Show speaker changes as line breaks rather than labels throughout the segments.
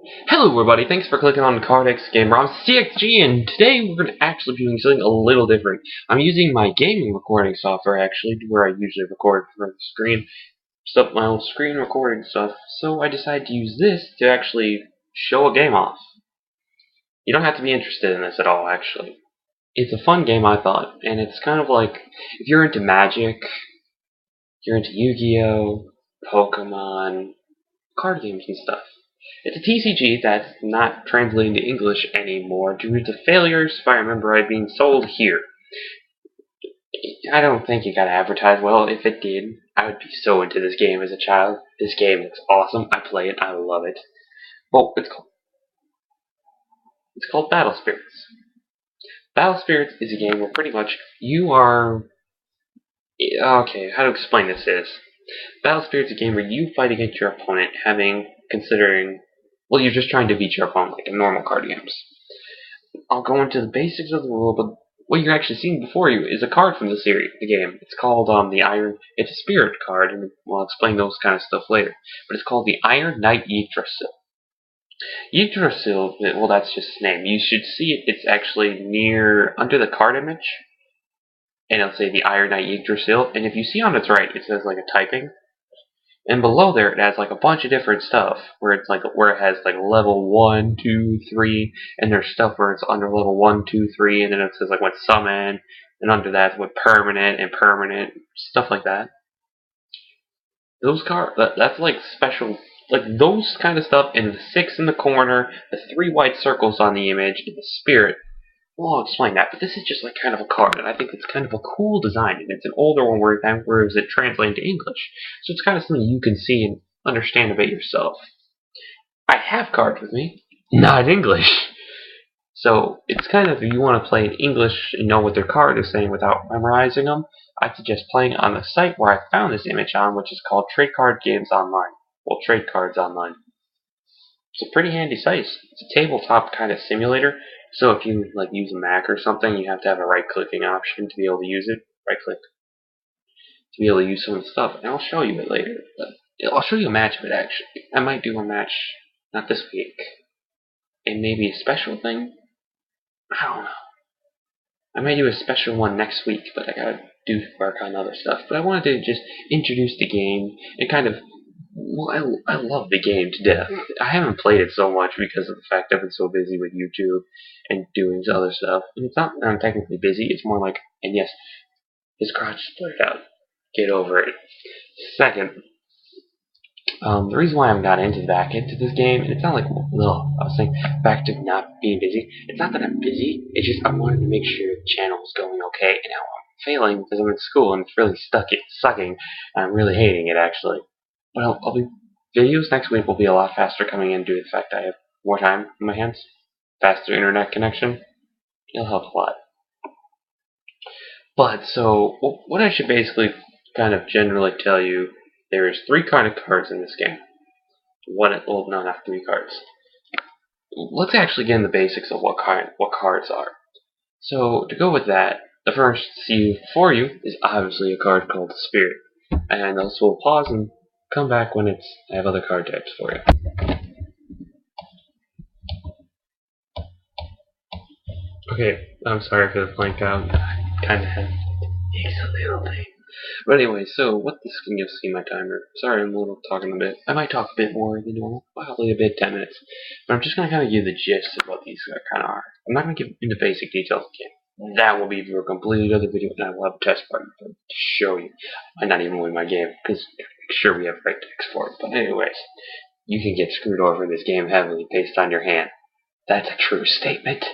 Hello everybody, thanks for clicking on CardxGamer. I'm CXG, and today we're going to actually be doing something a little different. I'm using my gaming recording software actually, where I usually record from the screen, stuff my own screen recording stuff, so I decided to use this to actually show a game off. You don't have to be interested in this at all, actually. It's a fun game, I thought, and it's kind of like, if you're into Magic, you're into Yu-Gi-Oh!, Pokemon, card games and stuff. It's a TCG that's not translating to English anymore due to failures, if I remember right, being sold here. I don't think it got advertised well. If it did, I would be so into this game as a child. This game looks awesome. I play it. I love it. Well, it's called Battle Spirits. Battle Spirits is a game where pretty much you are... Okay, how to explain this is... Battle Spirits is a game where you fight against your opponent, considering... Well, you're just trying to beat your opponent like in normal card games. I'll go into the basics of the rule, but what you're actually seeing before you is a card from the game. It's called it's a spirit card, and I'll explain those kind of stuff later. But it's called the Iron Knight Yggdrasil. Yggdrasil, well, that's just its name. You should see it. It's actually under the card image, and it'll say the Iron Knight Yggdrasil. And if you see on its right, it says like a typing. And below there, it has like a bunch of different stuff where it has like level 1, 2, 3, and there's stuff where it's under level 1, 2, 3, and then it says like what summon, and under that what permanent and permanent stuff like that. Those that's like special, like those kind of stuff, and the 6 in the corner, the 3 white circles on the image, and the spirit. Well, I'll explain that, but this is just like kind of a card, and I think it's kind of a cool design, and it's an older one where it translated to English. So it's kind of something you can see and understand a bit yourself. I have cards with me, not English. So it's kind of, if you want to play in English and know what their card is saying without memorizing them, I suggest playing on the site where I found this image on, which is called CardxGames Online. Well, Trade Cards Online. It's a pretty handy site. It's a tabletop kind of simulator. So if you like use a Mac or something, you have to have a right-clicking option to be able to use it. Right-click to be able to use some of the stuff, and I'll show you it later. But I'll show you a match of it actually. I might do a match, not this week, and maybe a special thing. I don't know. I may do a special one next week, but I gotta do work on other stuff. But I wanted to just introduce the game and kind of. Well, I love the game to death. I haven't played it so much because of the fact I've been so busy with YouTube and doing other stuff. And it's not that I'm technically busy, it's more like, and yes, his crotch is blurred out. Get over it. Second, the reason why I haven't got back into this game, and it's not like, I was saying, back to not being busy. It's not that I'm busy, it's just I wanted to make sure the channel was going okay, and now I'm failing because I'm in school and it's really sucking, and I'm really hating it actually. But videos next week will be a lot faster coming in due to the fact I have more time in my hands, faster internet connection. It'll help a lot. But so what I should basically kind of generally tell you, there's 3 kind of cards in this game. Well, no, not 3 cards. Let's actually get in the basics of what cards are. So to go with that, the first for you is obviously a card called the Spirit, and this will pause and come back when I have other card types for you. Okay, I'm sorry for the blank out. I kind of had a little thing. But anyway, so what this can just see my timer. Sorry, I'm talking a bit. I might talk a bit more than normal, probably a bit 10 minutes. But I'm just going to kind of give the gist of what these kind of are. I'm not going to give into basic details again. That will be for a completely other video, and I will have a test part to show you. I might not even win my game, because sure we have right text for it. But anyways, you can get screwed over in this game heavily based on your hand. That's a true statement.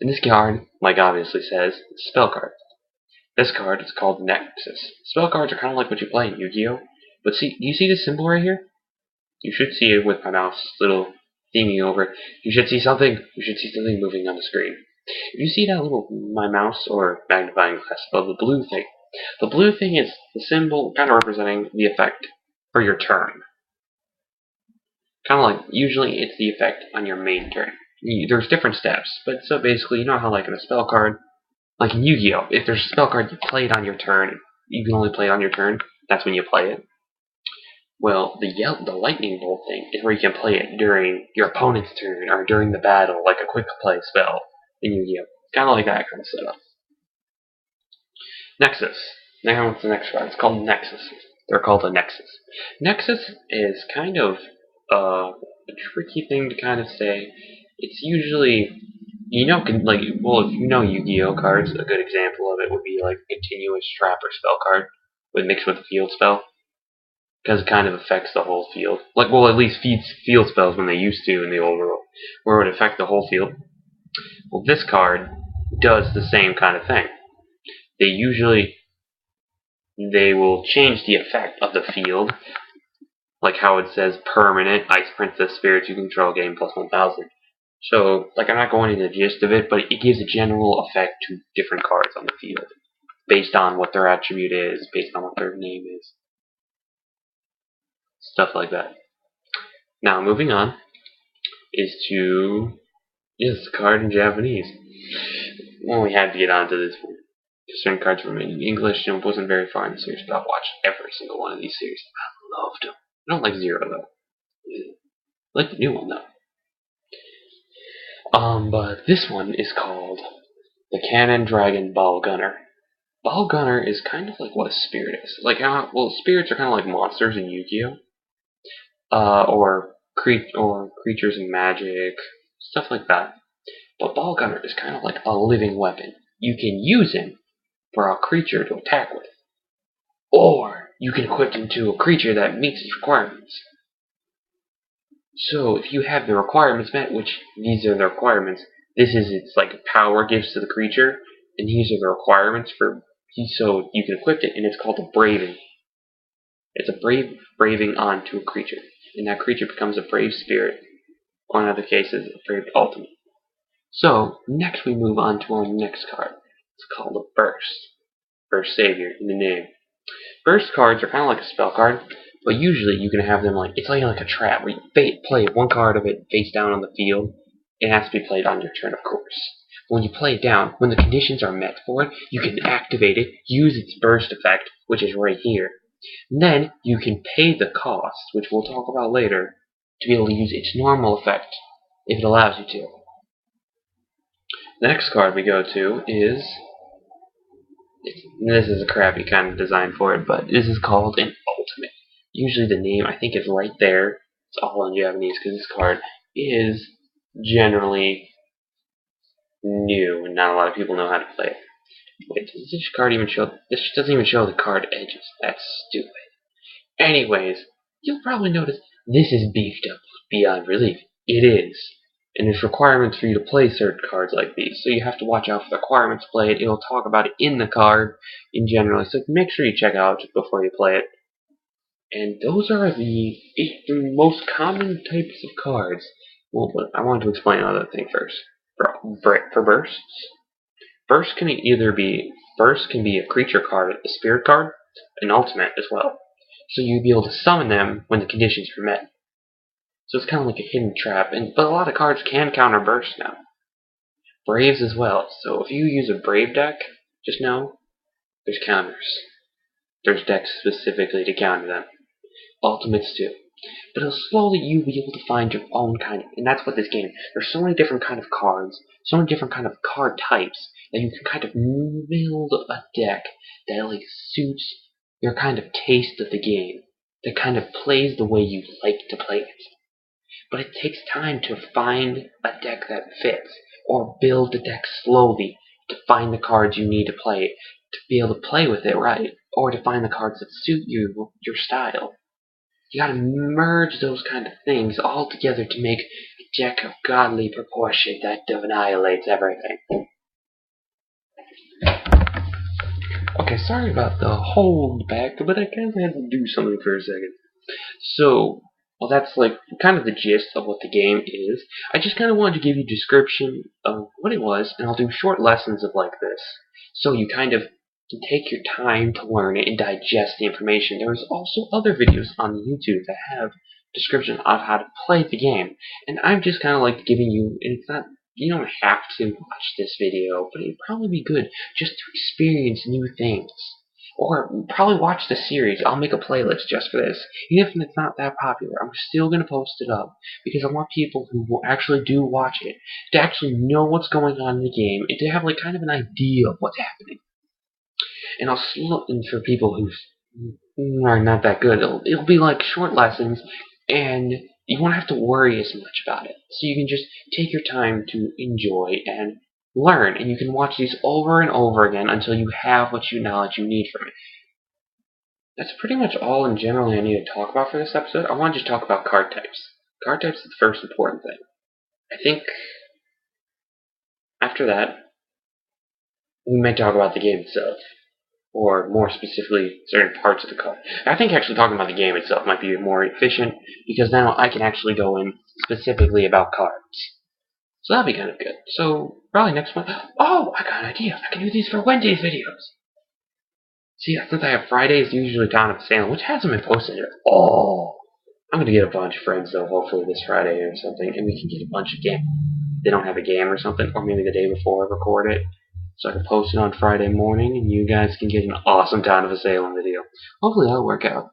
And this card, like obviously says, it's a spell card. This card is called Nexus. Spell cards are kind of like what you play in Yu-Gi-Oh! But see, do you see this symbol right here? You should see it with my mouse little thingy over it. You should see something moving on the screen. If you see that my mouse or magnifying glass above the blue thing is the symbol kind of representing the effect for your turn. Kind of like, usually it's the effect on your main turn. There's different steps, but so basically, you know how like in a spell card, like in Yu-Gi-Oh!, if there's a spell card you play it on your turn, you can only play it on your turn, that's when you play it. Well, the lightning bolt thing is where you can play it during your opponent's turn or during the battle, like a quick play spell in Yu-Gi-Oh! Kind of like that kind of setup. Nexus. Now what's the next card? It's called Nexus. They're called a Nexus. Nexus is kind of a tricky thing to kind of say. It's usually, well, if you know Yu-Gi-Oh cards, a good example of it would be like Continuous Trap or Spell card, mixed with a field spell, because it kind of affects the whole field. Well, at least field spells when they used to in the old world, where it would affect the whole field. Well, this card does the same kind of thing. They will change the effect of the field, like how it says permanent Ice Princess spirits you control gain plus 1000. So, I'm not going into the gist of it, but it gives a general effect to different cards on the field, based on what their attribute is, based on what their name is. Stuff like that. Now, moving on is to the card in Japanese. Well, we had to get onto this one. Certain cards were made in English and wasn't very far in the series, but I've watched every single one of these series. I loved them. I don't like Zero, though. I like the new one, though. But this one is called the Cannon Dragon Ball Gunner. Ball Gunner is kind of like what a spirit is. Spirits are kind of like monsters in Yu-Gi-Oh! Or creatures in Magic, stuff like that. But Ball Gunner is kind of like a living weapon. You can use him for a creature to attack with. Or you can equip him to a creature that meets its requirements. So if you have the requirements met, which these are the requirements, it's power gives to the creature, and these are the requirements so you can equip it, and it's called a braving. It's a braving onto a creature, and that creature becomes a brave spirit, or in other cases, a brave ultimate. So next we move on to our next card. It's called a Burst. Burst Savior in the name. Burst cards are kind of like a spell card, but usually you can have them it's like a trap where you play one card of it face down on the field. It has to be played on your turn, of course. When you play it down, when the conditions are met for it, you can activate it, use its burst effect, which is right here. And then you can pay the cost, which we'll talk about later, to be able to use its normal effect, if it allows you to. The next card we go to is... This is a crappy kind of design for it, but this is called an Ultimate. Usually the name, I think, is right there. It's all in Japanese, because this card is generally new, and not a lot of people know how to play it. Wait, does this card even show... This doesn't even show the card edges. That's stupid. Anyways, you'll probably notice this is beefed up beyond relief. It is. And there's requirements for you to play certain cards like these, so you have to watch out for the requirements to play it. It'll talk about it in the card in general, so make sure you check out before you play it. And those are the most common types of cards. Well, but I wanted to explain another thing first. For bursts, burst can be a creature card, a spirit card, an ultimate as well. So you'd be able to summon them when the conditions are met. So it's kind of like a hidden trap, but a lot of cards can counter burst now. Braves as well. So if you use a Brave deck, just know there's counters. There's decks specifically to counter them. Ultimates too. But slowly you'll be able to find your own kind of, and that's what this game is. There's so many different kind of cards, so many different kind of card types, that you can kind of build a deck that suits your kind of taste of the game, that kind of plays the way you like to play it. But it takes time to find a deck that fits, or build the deck slowly to find the cards you need to play it, to be able to play with it right, or to find the cards that suit your style. You gotta merge those kind of things all together to make a deck of godly proportion that annihilates everything. Okay, sorry about the hold back, but I kind of had to do something for a second. So, well, that's kind of the gist of what the game is. I just kind of wanted to give you a description of what it was, and I'll do short lessons of this. So you kind of can take your time to learn it and digest the information. There's also other videos on YouTube that have description of how to play the game. And I'm just kind of giving you, and it's not, you don't have to watch this video, but it'd probably be good just to experience new things. Or probably watch the series. I'll make a playlist just for this. Even if it's not that popular, I'm still going to post it up. Because I want people who will actually do watch it to actually know what's going on in the game and to have like kind of an idea of what's happening. And and for people who are not that good, it'll be like short lessons, and you won't have to worry as much about it. So you can just take your time to enjoy and learn, and you can watch these over and over again until you have what knowledge you need from it. That's pretty much all in general I need to talk about for this episode. I want to just talk about card types. Card types is the first important thing. I think after that, we may talk about the game itself, or more specifically, certain parts of the card. I think actually talking about the game itself might be more efficient, because now I can actually go in specifically about cards. So that'll be kind of good. So, probably next month. Oh, I got an idea. I can do these for Wednesday's videos. See, since I have Fridays, usually Town of Salem, which hasn't been posted at all. I'm going to get a bunch of friends, though, hopefully this Friday or something, and we can get a bunch of games. They don't have a game or something, or maybe the day before I record it. So I can post it on Friday morning, and you guys can get an awesome Town of Salem video. Hopefully that'll work out.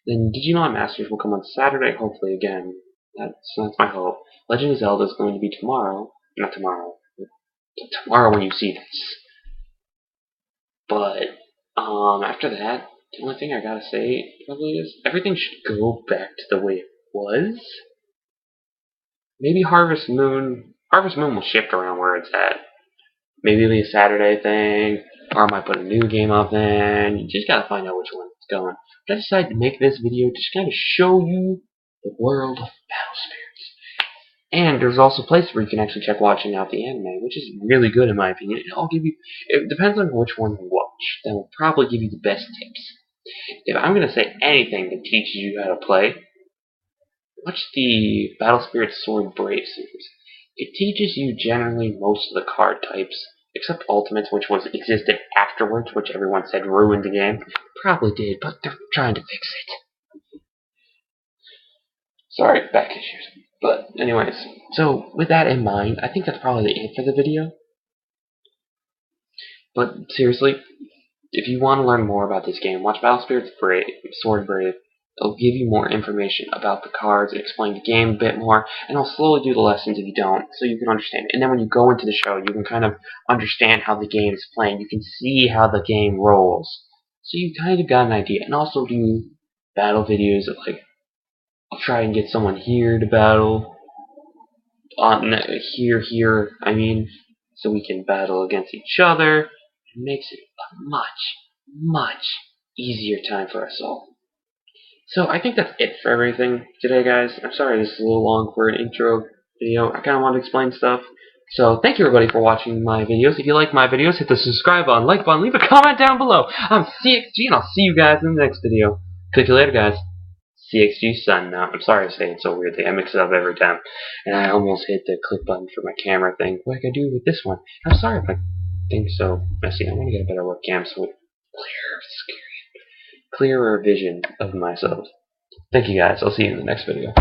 Then Did You Know Masters will come on Saturday, hopefully again. That's my hope. Legend of Zelda is going to be tomorrow. Not tomorrow. Tomorrow when you see this. But, after that, the only thing I gotta say probably is everything should go back to the way it was. Maybe Harvest Moon will shift around where it's at. Maybe it'll be a Saturday thing, or I might put a new game up then. You just gotta find out which one it's going. But I decided to make this video to just kind of show you the world of Battle Spirits. And there's also a place where you can actually check watching out the anime, which is really good in my opinion. It depends on which one you watch. That will probably give you the best tips. If I'm going to say anything that teaches you how to play, watch the Battle Spirits Sword Brave series. It teaches you generally most of the card types, except Ultimates, which existed afterwards, which everyone said ruined the game. Probably did, but they're trying to fix it. Sorry, back issues. But anyways, so with that in mind, I think that's probably it for the video. But seriously, if you want to learn more about this game, watch Battle Spirits Brave, Sword Brave. It'll give you more information about the cards, explain the game a bit more, and I'll slowly do the lessons if you don't, so you can understand it. And then when you go into the show, you can kind of understand how the game is playing. You can see how the game rolls. So you kind of got an idea. And also do battle videos of like, I'll try and get someone here to battle. Here, I mean, so we can battle against each other. It makes it a much easier time for us all. So I think that's it for everything today, guys. I'm sorry this is a little long for an intro video. I kind of want to explain stuff. So thank you everybody for watching my videos. If you like my videos, hit the subscribe button, like button, leave a comment down below. I'm CXG, and I'll see you guys in the next video. Click you later, guys. CXG signing out. I'm sorry to say it so weirdly. I mix it up every time. And I almost hit the click button for my camera thing, like I do with this one. I'm sorry if I think so messy. I want to get a better webcam so it's clearer vision of myself. Thank you guys. I'll see you in the next video.